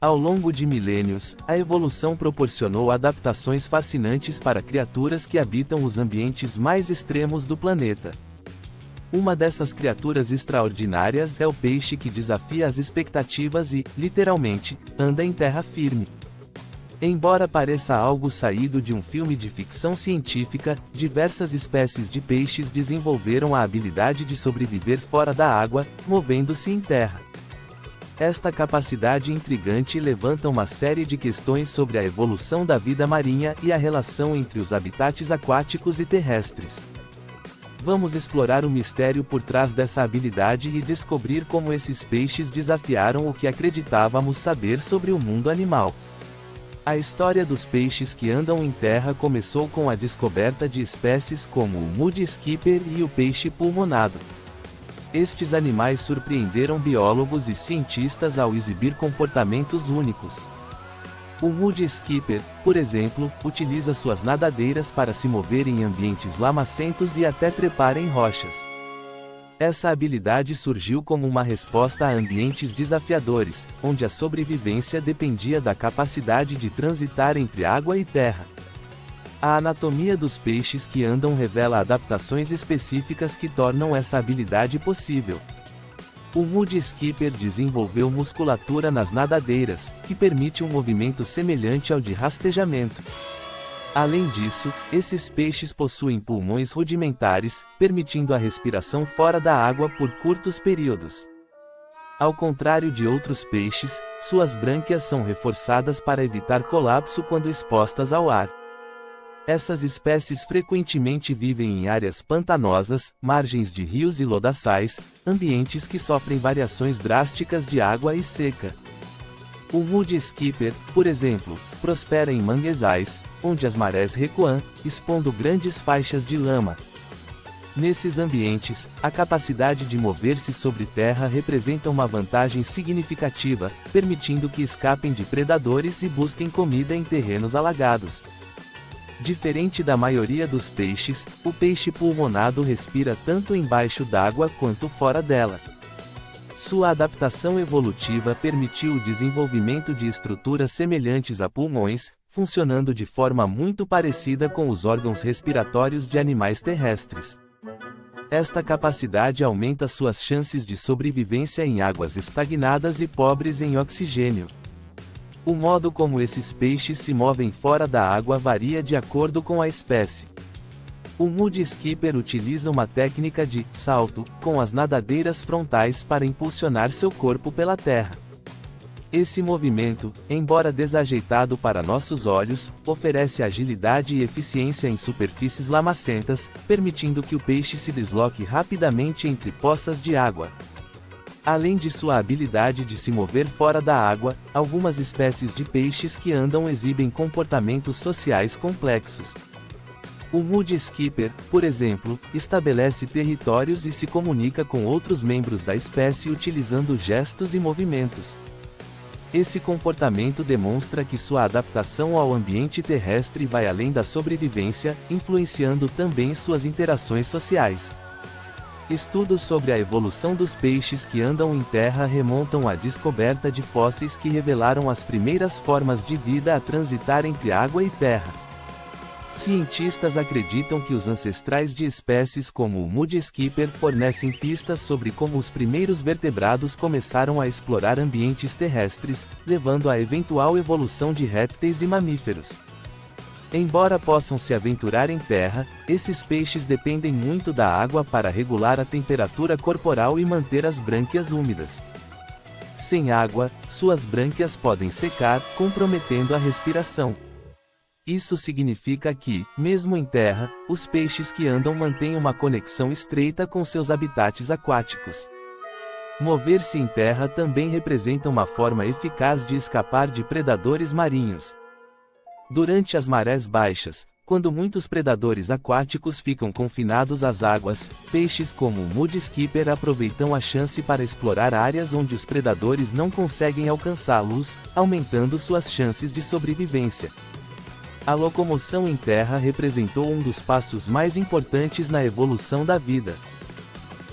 Ao longo de milênios, a evolução proporcionou adaptações fascinantes para criaturas que habitam os ambientes mais extremos do planeta. Uma dessas criaturas extraordinárias é o peixe que desafia as expectativas e, literalmente, anda em terra firme. Embora pareça algo saído de um filme de ficção científica, diversas espécies de peixes desenvolveram a habilidade de sobreviver fora da água, movendo-se em terra. Esta capacidade intrigante levanta uma série de questões sobre a evolução da vida marinha e a relação entre os habitats aquáticos e terrestres. Vamos explorar o mistério por trás dessa habilidade e descobrir como esses peixes desafiaram o que acreditávamos saber sobre o mundo animal. A história dos peixes que andam em terra começou com a descoberta de espécies como o mudskipper e o peixe pulmonado. Estes animais surpreenderam biólogos e cientistas ao exibir comportamentos únicos. O mudskipper, por exemplo, utiliza suas nadadeiras para se mover em ambientes lamacentos e até trepar em rochas. Essa habilidade surgiu como uma resposta a ambientes desafiadores, onde a sobrevivência dependia da capacidade de transitar entre água e terra. A anatomia dos peixes que andam revela adaptações específicas que tornam essa habilidade possível. O mudskipper desenvolveu musculatura nas nadadeiras, que permite um movimento semelhante ao de rastejamento. Além disso, esses peixes possuem pulmões rudimentares, permitindo a respiração fora da água por curtos períodos. Ao contrário de outros peixes, suas brânquias são reforçadas para evitar colapso quando expostas ao ar. Essas espécies frequentemente vivem em áreas pantanosas, margens de rios e lodaçais, ambientes que sofrem variações drásticas de água e seca. O mudskipper, por exemplo, prospera em manguezais, onde as marés recuam, expondo grandes faixas de lama. Nesses ambientes, a capacidade de mover-se sobre terra representa uma vantagem significativa, permitindo que escapem de predadores e busquem comida em terrenos alagados. Diferente da maioria dos peixes, o peixe pulmonado respira tanto embaixo d'água quanto fora dela. Sua adaptação evolutiva permitiu o desenvolvimento de estruturas semelhantes a pulmões, funcionando de forma muito parecida com os órgãos respiratórios de animais terrestres. Esta capacidade aumenta suas chances de sobrevivência em águas estagnadas e pobres em oxigênio. O modo como esses peixes se movem fora da água varia de acordo com a espécie. O mudskipper utiliza uma técnica de salto, com as nadadeiras frontais para impulsionar seu corpo pela terra. Esse movimento, embora desajeitado para nossos olhos, oferece agilidade e eficiência em superfícies lamacentas, permitindo que o peixe se desloque rapidamente entre poças de água. Além de sua habilidade de se mover fora da água, algumas espécies de peixes que andam exibem comportamentos sociais complexos. O mudskipper, por exemplo, estabelece territórios e se comunica com outros membros da espécie utilizando gestos e movimentos. Esse comportamento demonstra que sua adaptação ao ambiente terrestre vai além da sobrevivência, influenciando também suas interações sociais. Estudos sobre a evolução dos peixes que andam em terra remontam à descoberta de fósseis que revelaram as primeiras formas de vida a transitar entre água e terra. Cientistas acreditam que os ancestrais de espécies como o mudskipper fornecem pistas sobre como os primeiros vertebrados começaram a explorar ambientes terrestres, levando à eventual evolução de répteis e mamíferos. Embora possam se aventurar em terra, esses peixes dependem muito da água para regular a temperatura corporal e manter as brânquias úmidas. Sem água, suas brânquias podem secar, comprometendo a respiração. Isso significa que, mesmo em terra, os peixes que andam mantêm uma conexão estreita com seus habitats aquáticos. Mover-se em terra também representa uma forma eficaz de escapar de predadores marinhos. Durante as marés baixas, quando muitos predadores aquáticos ficam confinados às águas, peixes como o mudskipper aproveitam a chance para explorar áreas onde os predadores não conseguem alcançá-los, aumentando suas chances de sobrevivência. A locomoção em terra representou um dos passos mais importantes na evolução da vida.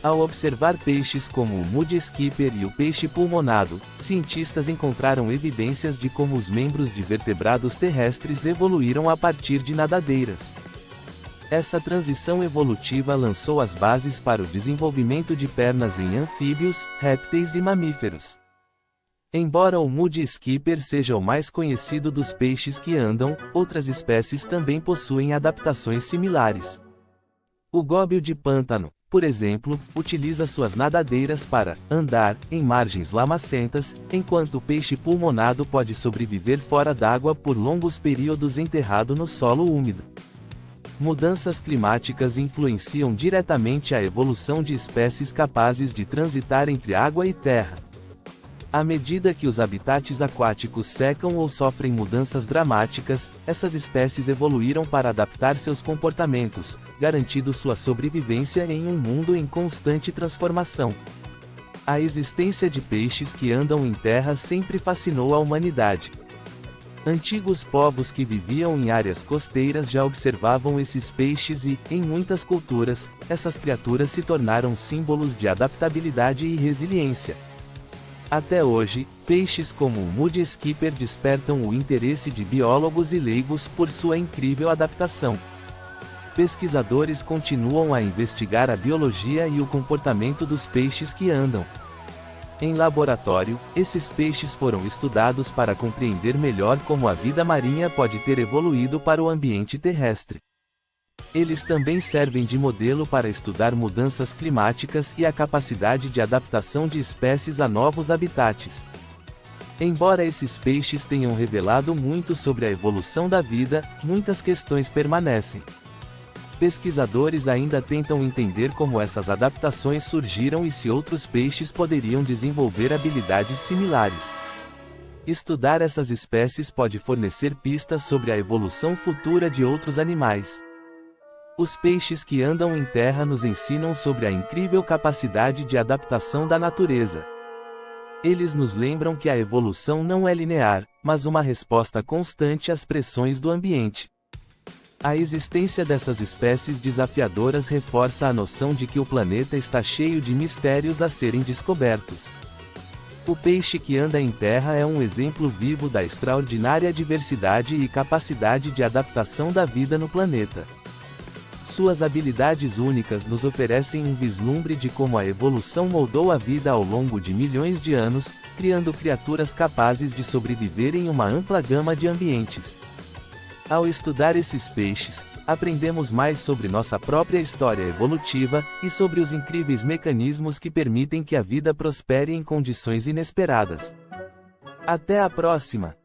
Ao observar peixes como o mud skipper e o peixe pulmonado, cientistas encontraram evidências de como os membros de vertebrados terrestres evoluíram a partir de nadadeiras. Essa transição evolutiva lançou as bases para o desenvolvimento de pernas em anfíbios, répteis e mamíferos. Embora o mud skipper seja o mais conhecido dos peixes que andam, outras espécies também possuem adaptações similares. O góbio de pântano, por exemplo, utiliza suas nadadeiras para andar em margens lamacentas, enquanto o peixe pulmonado pode sobreviver fora d'água por longos períodos enterrado no solo úmido. Mudanças climáticas influenciam diretamente a evolução de espécies capazes de transitar entre água e terra. À medida que os habitats aquáticos secam ou sofrem mudanças dramáticas, essas espécies evoluíram para adaptar seus comportamentos, garantindo sua sobrevivência em um mundo em constante transformação. A existência de peixes que andam em terra sempre fascinou a humanidade. Antigos povos que viviam em áreas costeiras já observavam esses peixes e, em muitas culturas, essas criaturas se tornaram símbolos de adaptabilidade e resiliência. Até hoje, peixes como o mud skipper despertam o interesse de biólogos e leigos por sua incrível adaptação. Pesquisadores continuam a investigar a biologia e o comportamento dos peixes que andam. Em laboratório, esses peixes foram estudados para compreender melhor como a vida marinha pode ter evoluído para o ambiente terrestre. Eles também servem de modelo para estudar mudanças climáticas e a capacidade de adaptação de espécies a novos habitats. Embora esses peixes tenham revelado muito sobre a evolução da vida, muitas questões permanecem. Pesquisadores ainda tentam entender como essas adaptações surgiram e se outros peixes poderiam desenvolver habilidades similares. Estudar essas espécies pode fornecer pistas sobre a evolução futura de outros animais. Os peixes que andam em terra nos ensinam sobre a incrível capacidade de adaptação da natureza. Eles nos lembram que a evolução não é linear, mas uma resposta constante às pressões do ambiente. A existência dessas espécies desafiadoras reforça a noção de que o planeta está cheio de mistérios a serem descobertos. O peixe que anda em terra é um exemplo vivo da extraordinária diversidade e capacidade de adaptação da vida no planeta. Suas habilidades únicas nos oferecem um vislumbre de como a evolução moldou a vida ao longo de milhões de anos, criando criaturas capazes de sobreviver em uma ampla gama de ambientes. Ao estudar esses peixes, aprendemos mais sobre nossa própria história evolutiva, e sobre os incríveis mecanismos que permitem que a vida prospere em condições inesperadas. Até a próxima!